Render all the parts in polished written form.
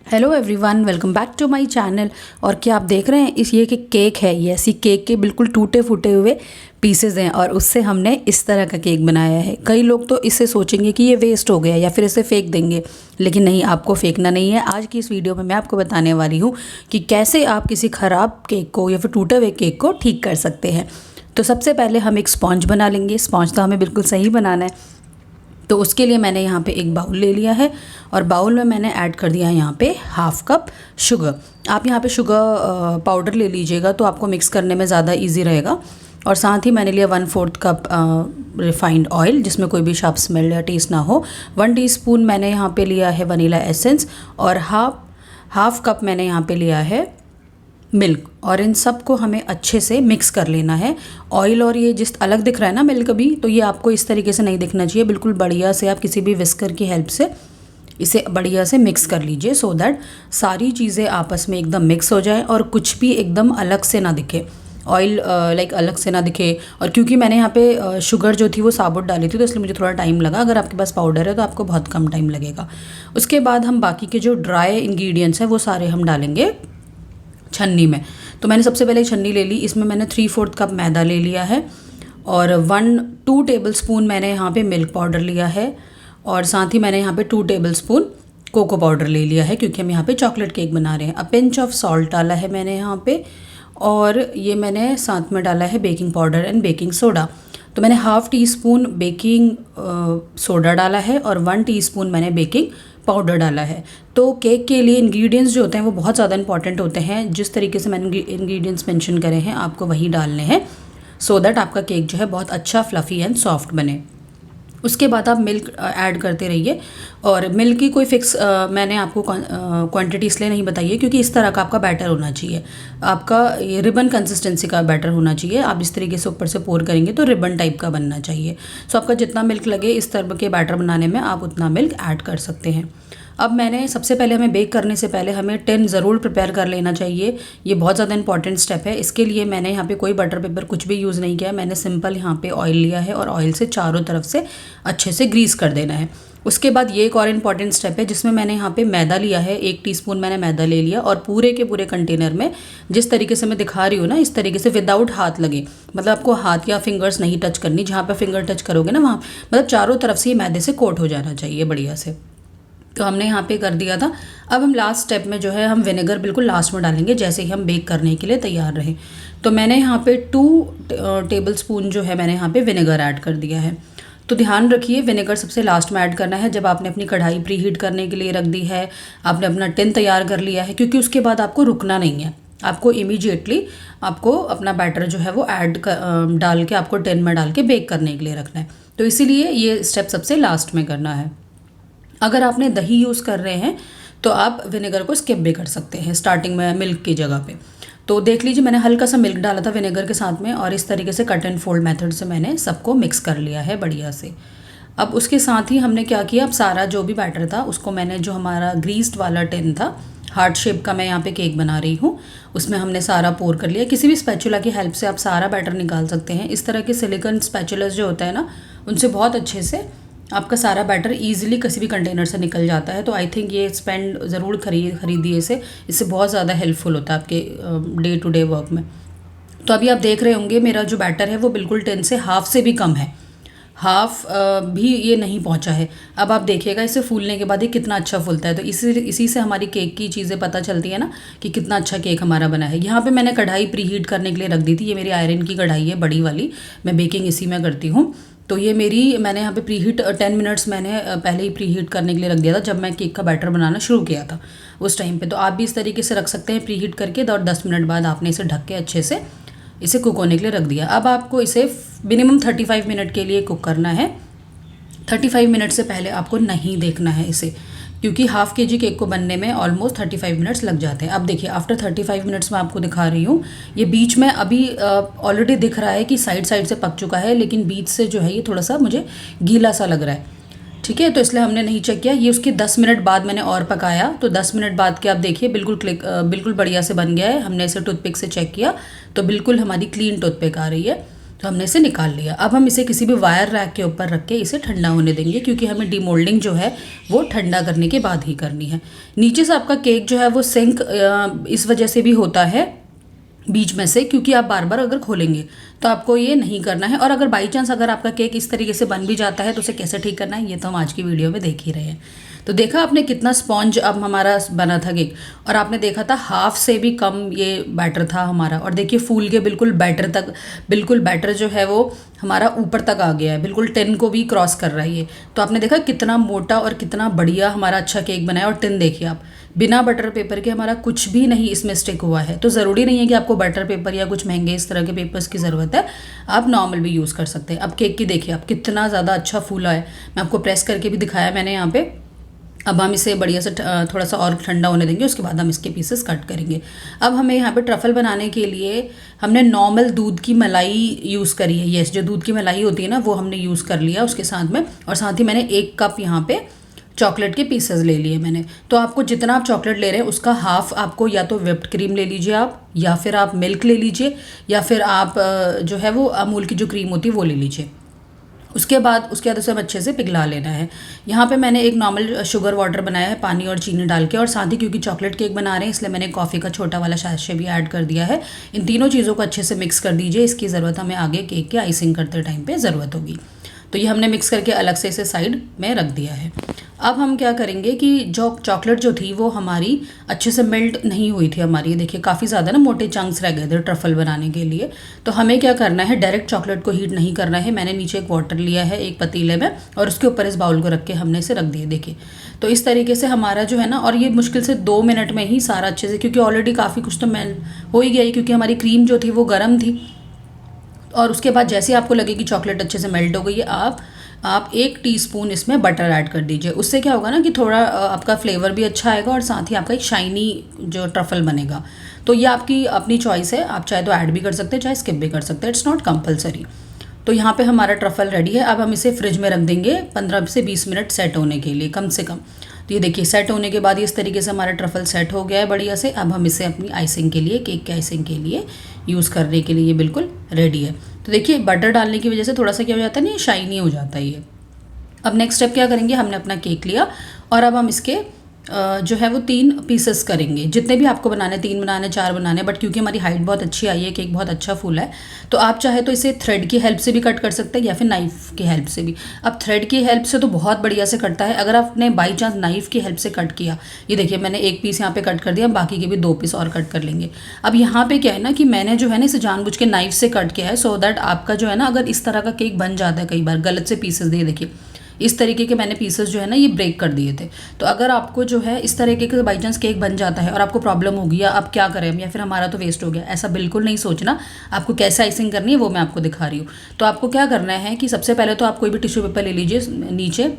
Hello everyone, welcome back to my channel. और क्या आप देख रहे हैं ये कि केक है, ये ऐसी केक के बिल्कुल टूटे फूटे हुए पीसेस हैं और उससे हमने इस तरह का केक बनाया है। कई लोग तो इससे सोचेंगे कि ये वेस्ट हो गया या फिर इसे फेंक देंगे, लेकिन नहीं, आपको फेंकना नहीं है। आज की इस वीडियो में मैं आपको बताने वाली हूँ कि कैसे आप किसी ख़राब केक को या फिर टूटे हुए केक को ठीक कर सकते हैं। तो सबसे पहले हम एक स्पॉन्ज बना लेंगे। स्पॉन्ज तो हमें बिल्कुल सही बनाना है। तो उसके लिए मैंने यहाँ पे एक बाउल ले लिया है और बाउल में मैंने ऐड कर दिया है यहाँ पे हाफ़ कप शुगर। आप यहाँ पे शुगर पाउडर ले लीजिएगा तो आपको मिक्स करने में ज़्यादा इजी रहेगा। और साथ ही मैंने लिया 1/4 कप रिफाइंड ऑयल, जिसमें कोई भी शार्प स्मेल या टेस्ट ना हो। 1 टीस्पून मैंने यहाँ पे लिया है वनीला एसेंस और हाफ कप मैंने यहाँ पे लिया है मिल्क। और इन सब को हमें अच्छे से मिक्स कर लेना है। ऑयल और ये जिस अलग दिख रहा है ना मिल्क भी, तो ये आपको इस तरीके से नहीं दिखना चाहिए। बिल्कुल बढ़िया से आप किसी भी विस्कर की हेल्प से इसे बढ़िया से मिक्स कर लीजिए, सो दैट सारी चीज़ें आपस में एकदम मिक्स हो जाए और कुछ भी एकदम अलग से ना दिखे। ऑयल अलग से ना दिखे। और क्योंकि मैंने यहाँ पे शुगर जो थी वो साबुत डाली थी, तो इसलिए मुझे थोड़ा टाइम लगा। अगर आपके पास पाउडर है तो आपको बहुत कम टाइम लगेगा। उसके बाद हम बाकी के जो ड्राई इंग्रेडिएंट्स हैं वो सारे हम डालेंगे छन्नी में। तो मैंने सबसे पहले छन्नी ले ली। इसमें मैंने 3/4 कप मैदा ले लिया है और 2 टेबलस्पून मैंने यहाँ पे मिल्क पाउडर लिया है और साथ ही मैंने यहाँ पे 2 टेबलस्पून कोको पाउडर ले लिया है, क्योंकि हम यहाँ पे चॉकलेट केक बना रहे हैं। अ पिंच ऑफ सॉल्ट डाला है मैंने यहाँ पे और ये मैंने साथ में डाला है baking powder and baking soda. तो मैंने half tea spoon baking soda डाला है और 1 टीस्पून मैंने बेकिंग पाउडर डाला है। तो केक के लिए इंग्रेडिएंट्स जो होते हैं वो बहुत ज़्यादा इंपॉर्टेंट होते हैं। जिस तरीके से मैंने इंग्रेडिएंट्स मेंशन करे हैं आपको वही डालने हैं, सो दैट आपका केक जो है बहुत अच्छा फ्लफ़ी एंड सॉफ्ट बने। उसके बाद आप मिल्क ऐड करते रहिए। और मिल्क की कोई फिक्स मैंने आपको क्वांटिटी इसलिए नहीं बताई है क्योंकि इस तरह का आपका बैटर होना चाहिए। आपका ये रिबन कंसिस्टेंसी का बैटर होना चाहिए। आप इस तरीके से ऊपर से पोर करेंगे तो रिबन टाइप का बनना चाहिए। सो आपका जितना मिल्क लगे इस तरह के बैटर बनाने में आप उतना मिल्क ऐड कर सकते हैं। अब मैंने सबसे पहले हमें बेक करने से पहले हमें टिन ज़रूर प्रिपेयर कर लेना चाहिए। ये बहुत ज़्यादा इंपॉर्टेंट स्टेप है। इसके लिए मैंने यहाँ पे कोई बटर पेपर कुछ भी यूज़ नहीं किया। मैंने सिंपल यहाँ पे ऑयल लिया है और ऑयल से चारों तरफ से अच्छे से ग्रीस कर देना है। उसके बाद ये एक और इम्पॉर्टेंट स्टेप है जिसमें मैंने यहाँ पे मैदा लिया है। 1 टीस्पून मैंने मैदा ले लिया और पूरे के पूरे कंटेनर में जिस तरीके से मैं दिखा रही हूँ ना, इस तरीके से विदाउट हाथ लगे, मतलब आपको हाथ या फिंगर्स नहीं टच करनी। जहाँ पे फिंगर टच करोगे ना वहाँ मतलब चारों तरफ से ये मैदे से कोट हो जाना चाहिए बढ़िया से। तो हमने यहाँ पे कर दिया था। अब हम लास्ट स्टेप में जो है हम विनेगर बिल्कुल लास्ट में डालेंगे, जैसे ही हम बेक करने के लिए तैयार रहें। तो मैंने यहाँ पे 2 टेबलस्पून जो है मैंने यहाँ पे विनेगर ऐड कर दिया है। तो ध्यान रखिए विनेगर सबसे लास्ट में ऐड करना है, जब आपने अपनी कढ़ाई प्री हीट करने के लिए रख दी है, आपने अपना टिन तैयार कर लिया है, क्योंकि उसके बाद आपको रुकना नहीं है। आपको इमीडिएटली आपको अपना बैटर जो है वो डाल के आपको टिन में डाल के बेक करने के लिए रखना है। तो इसीलिए ये स्टेप सबसे लास्ट में करना है। अगर आपने दही यूज़ कर रहे हैं तो आप विनेगर को स्किप भी कर सकते हैं स्टार्टिंग में मिल्क की जगह पे। तो देख लीजिए मैंने हल्का सा मिल्क डाला था विनेगर के साथ में और इस तरीके से कट एंड फोल्ड मेथड से मैंने सबको मिक्स कर लिया है बढ़िया से। अब उसके साथ ही हमने क्या किया, अब सारा जो भी बैटर था उसको मैंने, जो हमारा ग्रीस्ड वाला टिन था, हार्ट शेप का मैं यहाँ पे केक बना रही हूँ, उसमें हमने सारा पोर कर लिया। किसी भी स्पैचुला की हेल्प से आप सारा बैटर निकाल सकते हैं। इस तरह के सिलिकॉन स्पैचुलास जो होता है ना, उनसे बहुत अच्छे से आपका सारा बैटर ईजिली किसी भी कंटेनर से निकल जाता है। तो आई थिंक ये स्पेंड ज़रूर खरीदिए इसे। इससे बहुत ज़्यादा हेल्पफुल होता है आपके डे टू डे वर्क में। तो अभी आप देख रहे होंगे मेरा जो बैटर है वो बिल्कुल 10 से हाफ से भी कम है, हाफ भी ये नहीं पहुंचा है। अब आप देखिएगा इसे फूलने के बाद ये कितना अच्छा फूलता है। तो इसी से हमारी केक की चीज़ें पता चलती है ना कि कितना अच्छा केक हमारा बना है। यहाँ पे मैंने कढ़ाई प्री हीट करने के लिए रख दी थी। ये मेरी आयरन की कढ़ाई है बड़ी वाली, मैं बेकिंग इसी में करती हूँ। तो ये मैंने यहाँ पे प्री हीट 10 मिनट्स मैंने पहले ही प्री हीट करने के लिए रख दिया था जब मैं केक का बैटर बनाना शुरू किया था उस टाइम पे। तो आप भी इस तरीके से रख सकते हैं प्री हीट करके। और 10 मिनट बाद आपने इसे ढक के अच्छे से इसे कुक होने के लिए रख दिया। अब आपको इसे मिनिमम 35 मिनट के लिए कुक करना है। 35 मिनट से पहले आपको नहीं देखना है इसे, क्योंकि हाफ़ केजी केक को बनने में ऑलमोस्ट 35 मिनट्स लग जाते हैं। अब देखिए आफ्टर 35 मिनट्स मैं आपको दिखा रही हूँ, ये बीच में अभी ऑलरेडी दिख रहा है कि साइड से पक चुका है, लेकिन बीच से जो है ये थोड़ा सा मुझे गीला सा लग रहा है। ठीक है, तो इसलिए हमने नहीं चेक किया। ये उसके 10 मिनट बाद मैंने और पकाया, तो 10 मिनट बाद के आप देखिए बिल्कुल बढ़िया से बन गया है। हमने इसे टूथपिक से चेक किया तो बिल्कुल हमारी क्लीन टूथपिक आ रही है। तो हमने इसे निकाल लिया। अब हम इसे किसी भी वायर रैक के ऊपर रख के इसे ठंडा होने देंगे, क्योंकि हमें डीमोल्डिंग जो है वो ठंडा करने के बाद ही करनी है। नीचे से आपका केक जो है वो सिंक इस वजह से भी होता है बीच में से, क्योंकि आप बार बार अगर खोलेंगे तो आपको ये नहीं करना है। और अगर बाई चांस अगर आपका केक इस तरीके से बन भी जाता है तो उसे कैसे ठीक करना है ये तो हम आज की वीडियो में देख ही रहे हैं। तो देखा आपने कितना स्पॉन्ज अब हमारा बना था केक, और आपने देखा था हाफ से भी कम ये बैटर था हमारा। और देखिए फूल के बिल्कुल बैटर तक, बिल्कुल बैटर जो है वो हमारा ऊपर तक आ गया है, बिल्कुल 10 को भी क्रॉस कर रहा है ये। तो आपने देखा कितना मोटा और कितना बढ़िया हमारा अच्छा केक बना है। और 10 देखिए आप, बिना बटर पेपर के हमारा कुछ भी नहीं इसमें स्टिक हुआ है। तो ज़रूरी नहीं है कि आपको बटर पेपर या कुछ महंगे इस तरह के पेपर्स की ज़रूरत है, आप नॉर्मल भी यूज़ कर सकते हैं। अब केक की देखिए आप कितना ज़्यादा अच्छा फूला है, मैं आपको प्रेस करके भी दिखाया मैंने यहाँ पे। अब हम इसे बढ़िया से थोड़ा सा और ठंडा होने देंगे, उसके बाद हम इसके पीसेस कट करेंगे। अब हमें यहाँ पे ट्रफल बनाने के लिए हमने नॉर्मल दूध की मलाई यूज़ करी है। यस, जो दूध की मलाई होती है ना वो हमने यूज़ कर लिया उसके साथ में। और साथ ही मैंने 1 कप यहाँ पे चॉकलेट के पीसेस ले लिए मैंने। तो आपको जितना आप चॉकलेट ले रहे हैं उसका हाफ आपको या तो व्हिप्ड क्रीम ले लीजिए आप, या फिर आप मिल्क ले लीजिए, या फिर आप जो है वो अमूल की जो क्रीम होती है वो ले लीजिए। उसके बाद उसे हम अच्छे से पिघला लेना है। यहाँ पे मैंने एक नॉर्मल शुगर वाटर बनाया है पानी और चीनी डाल के, और साथ ही क्योंकि चॉकलेट केक बना रहे हैं इसलिए मैंने कॉफ़ी का छोटा वाला सैशे भी ऐड कर दिया है। इन तीनों चीज़ों को अच्छे से मिक्स कर दीजिए, इसकी ज़रूरत हमें आगे केक के आइसिंग करते टाइम पे ज़रूरत होगी। तो ये हमने मिक्स करके अलग से इसे साइड में रख दिया है। अब हम क्या करेंगे कि जो चॉकलेट जो थी वो हमारी अच्छे से मेल्ट नहीं हुई थी हमारी, देखिए काफ़ी ज़्यादा ना मोटे चंक्स रह गए थे ट्रफल बनाने के लिए। तो हमें क्या करना है, डायरेक्ट चॉकलेट को हीट नहीं करना है। मैंने नीचे एक वाटर लिया है एक पतीले में, और उसके ऊपर इस बाउल को रख के हमने इसे रख दिए। देखिए तो इस तरीके से हमारा जो है ना, और ये मुश्किल से 2 मिनट में ही सारा अच्छे से, क्योंकि ऑलरेडी काफ़ी कुछ तो मेल्ट हो ही गया है, क्योंकि हमारी क्रीम जो थी वो गर्म थी। और उसके बाद जैसे आपको लगे कि चॉकलेट अच्छे से मेल्ट हो गई है, आप 1 टीस्पून इसमें बटर ऐड कर दीजिए। उससे क्या होगा ना कि थोड़ा आपका फ्लेवर भी अच्छा आएगा, और साथ ही आपका एक शाइनी जो ट्रफल बनेगा। तो ये आपकी अपनी चॉइस है, आप चाहे तो ऐड भी कर सकते हैं चाहे स्किप भी कर सकते हैं, इट्स नॉट कंपलसरी। तो यहाँ पे हमारा ट्रफल रेडी है। अब हम इसे फ्रिज में रख देंगे 15 से 20 मिनट सेट होने के लिए कम से कम। तो ये देखिए सेट होने के बाद इस तरीके से हमारा ट्रफल सेट हो गया है बढ़िया से। अब हम इसे अपनी आइसिंग के लिए, केक के आइसिंग के लिए यूज़ करने के लिए ये बिल्कुल रेडी है। तो देखिए बटर डालने की वजह से थोड़ा सा क्या हो जाता है ना, ये शाइनी हो जाता है ये। अब नेक्स्ट स्टेप क्या करेंगे, हमने अपना केक लिया और अब हम इसके जो है वो 3 पीसेस करेंगे। जितने भी आपको बनाने, 3 बनाने 4 बनाने, बट क्योंकि हमारी हाइट बहुत अच्छी आई है, केक बहुत अच्छा फूला है, तो आप चाहे तो इसे थ्रेड की हेल्प से भी कट कर सकते हैं या फिर नाइफ़ की हेल्प से भी। अब थ्रेड की हेल्प से तो बहुत बढ़िया से कटता है। अगर आपने बाई चांस नाइफ़ की हेल्प से कट किया, ये देखिए मैंने 1 पीस यहाँ पे कट कर दिया, बाकी के भी 2 पीस और कट कर लेंगे। अब यहाँ पे क्या है ना कि मैंने जो है ना इसे जानबूझ के नाइफ़ से कट किया है, सो दैट आपका जो है ना, अगर इस तरह का केक बन जाता है कई बार गलत से पीसेस दिए, देखिए इस तरीके के मैंने पीसेस जो है ना ये ब्रेक कर दिए थे। तो अगर आपको जो है इस तरीके का बाई चांस केक बन जाता है और आपको प्रॉब्लम होगी या आप क्या करें या फिर हमारा तो वेस्ट हो गया, ऐसा बिल्कुल नहीं सोचना। आपको कैसे आइसिंग करनी है वो मैं आपको दिखा रही हूँ। तो आपको क्या करना है कि सबसे पहले तो आप कोई भी टिश्यू पेपर ले लीजिए नीचे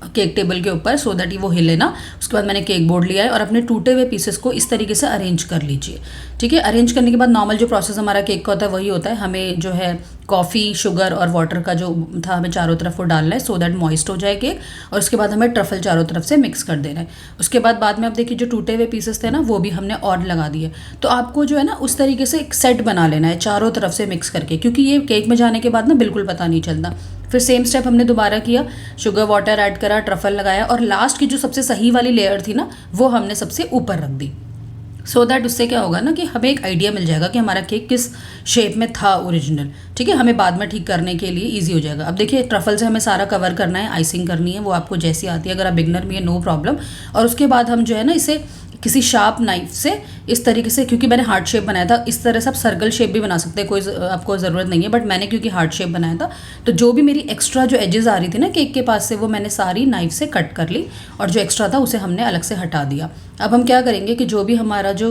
केक टेबल के ऊपर, सो दैट ये वो हिले ना। उसके बाद मैंने केक बोर्ड लिया है और अपने टूटे हुए पीसेस को इस तरीके से अरेंज कर लीजिए। ठीक है, अरेंज करने के बाद नॉर्मल जो प्रोसेस हमारा केक का होता है वही होता है। हमें जो है कॉफ़ी, शुगर और वाटर का जो था हमें चारों तरफ वो डालना है, सो दैट मॉइस्ट हो जाए केक। और उसके बाद हमें ट्रफल चारों तरफ से मिक्स कर देना है। उसके बाद में आप देखिए जो टूटे हुए पीसेस थे ना वो भी हमने और लगा दिए। तो आपको जो है ना उस तरीके से एक सेट बना लेना है चारों तरफ से मिक्स करके, क्योंकि ये केक में जाने के बाद ना बिल्कुल पता नहीं चलता। फिर सेम स्टेप हमने दोबारा किया, शुगर वाटर ऐड करा, ट्रफल लगाया, और लास्ट की जो सबसे सही वाली लेयर थी ना वो हमने सबसे ऊपर रख दी। सो दैट उससे क्या होगा ना कि हमें एक आइडिया मिल जाएगा कि हमारा केक किस शेप में था ओरिजिनल। ठीक है, हमें बाद में ठीक करने के लिए ईजी हो जाएगा। अब देखिए ट्रफल से हमें सारा कवर करना है, आइसिंग करनी है, वो आपको जैसी आती है, अगर आप बिगनर भी है नो प्रॉब्लम। और उसके बाद हम जो है ना इसे किसी शार्प नाइफ से इस तरीके से, क्योंकि मैंने हार्ट शेप बनाया था, इस तरह से आप सर्कल शेप भी बना सकते हैं, कोई आपको ज़रूरत नहीं है, बट मैंने क्योंकि हार्ट शेप बनाया था तो जो भी मेरी एक्स्ट्रा जो एजेस आ रही थी ना केक के पास से वो मैंने सारी नाइफ से कट कर ली, और जो एक्स्ट्रा था उसे हमने अलग से हटा दिया। अब हम क्या करेंगे कि जो भी हमारा जो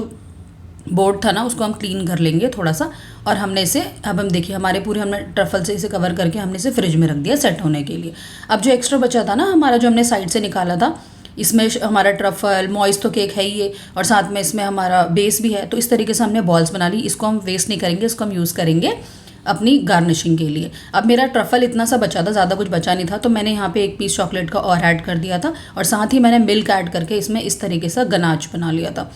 बोर्ड था ना उसको हम क्लीन कर लेंगे थोड़ा सा, और हमने इसे, अब हम देखिए हमारे पूरे हमने ट्रफल से इसे कवर करके हमने इसे फ्रिज में रख दिया सेट होने के लिए। अब जो एक्स्ट्रा बचा था ना हमारा, जो हमने साइड से निकाला था, इसमें हमारा ट्रफल मॉइस्ट तो केक है ही है, और साथ में इसमें हमारा बेस भी है। तो इस तरीके से हमने बॉल्स बना ली। इसको हम वेस्ट नहीं करेंगे, इसको हम यूज़ करेंगे अपनी गार्निशिंग के लिए। अब मेरा ट्रफल इतना सा बचा था, ज़्यादा कुछ बचा नहीं था, तो मैंने यहाँ पे 1 पीस चॉकलेट का और ऐड कर दिया था, और साथ ही मैंने मिल्क ऐड करके इसमें इस तरीके से गनाच बना लिया था।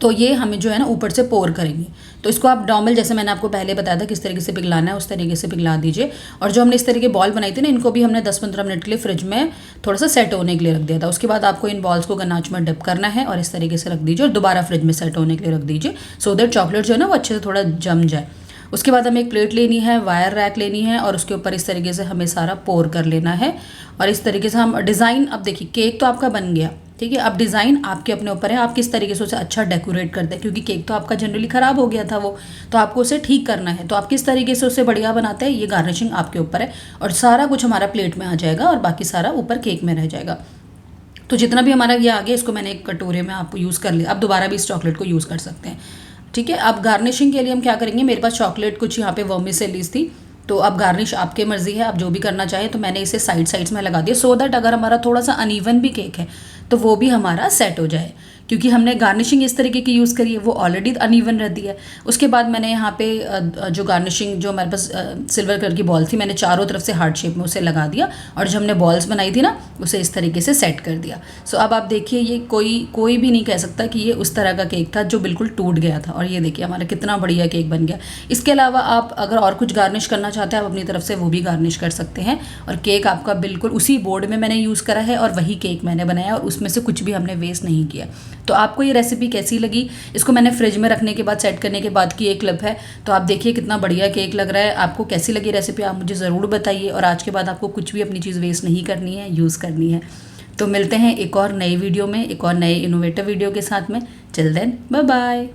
तो ये हमें जो है ना ऊपर से पोर करेंगे। तो इसको आप नॉर्मल, जैसे मैंने आपको पहले बताया था किस तरीके से पिघलाना है, उस तरीके से पिघला दीजिए। और जो हमने इस तरीके बॉल बनाई थी ना, इनको भी हमने 10-15 मिनट के लिए फ्रिज में थोड़ा सा सेट होने के लिए रख दिया था। उसके बाद आपको इन बॉल्स को गनाच में डिप करना है और इस तरीके से रख दीजिए और दोबारा फ्रिज में सेट होने के लिए रख दीजिए, सो दैट चॉकलेट जो है ना वो अच्छे से थोड़ा जम जाए। उसके बाद हमें एक प्लेट लेनी है, वायर रैक लेनी है और उसके ऊपर इस तरीके से हमें सारा पोर कर लेना है। और इस तरीके से हम डिज़ाइन, अब देखिए केक तो आपका बन गया, ठीक है। अब डिज़ाइन आपके अपने ऊपर है, आप किस तरीके से उसे अच्छा डेकोरेट करते हैं, क्योंकि केक तो आपका जनरली ख़राब हो गया था वो, तो आपको उसे ठीक करना है। तो आप किस तरीके से उसे बढ़िया बनाते हैं, ये गार्निशिंग आपके ऊपर है। और सारा कुछ हमारा प्लेट में आ जाएगा और बाकी सारा ऊपर केक में रह जाएगा। तो जितना भी हमारा ये आ गया, इसको मैंने एक कटोरे में आप यूज़ कर लिया। अब दोबारा भी इस चॉकलेट को यूज़ कर सकते हैं, ठीक है। अब गार्निशिंग के लिए हम क्या करेंगे, मेरे पास चॉकलेट कुछ यहाँ पे वर्मिसेलीज थी, तो अब गार्निश आपके मर्जी है, आप जो भी करना चाहें। तो मैंने इसे साइड्स में लगा दिया, सो दैट अगर हमारा थोड़ा सा अनइवन भी केक है तो वो भी हमारा सेट हो जाए, क्योंकि हमने गार्निशिंग इस तरीके की यूज़ करी है, वो ऑलरेडी अनइवन रहती है। उसके बाद मैंने यहाँ पे जो गार्निशिंग, जो हमारे पास सिल्वर कलर की बॉल थी, मैंने चारों तरफ से हार्ट शेप में उसे लगा दिया और जो हमने बॉल्स बनाई थी ना, उसे इस तरीके से सेट कर दिया। सो अब आप देखिए, ये कोई भी नहीं कह सकता कि ये उस तरह का केक था जो बिल्कुल टूट गया था। और ये देखिए हमारा कितना बढ़िया केक बन गया। इसके अलावा आप अगर और कुछ गार्निश करना चाहते हैं, आप अपनी तरफ से वो भी गार्निश कर सकते हैं। और केक आपका बिल्कुल उसी बोर्ड में मैंने यूज़ करा है और वही केक मैंने बनाया और उसमें से कुछ भी हमने वेस्ट नहीं किया। तो आपको ये रेसिपी कैसी लगी? इसको मैंने फ्रिज में रखने के बाद, सेट करने के बाद की एक क्लिप है। तो आप देखिए कितना बढ़िया केक लग रहा है। आपको कैसी लगी रेसिपी, आप मुझे ज़रूर बताइए। और आज के बाद आपको कुछ भी अपनी चीज़ वेस्ट नहीं करनी है, यूज़ करनी है। तो मिलते हैं एक और नई वीडियो में, एक और नए इनोवेटिव वीडियो के साथ में। Till then, bye bye.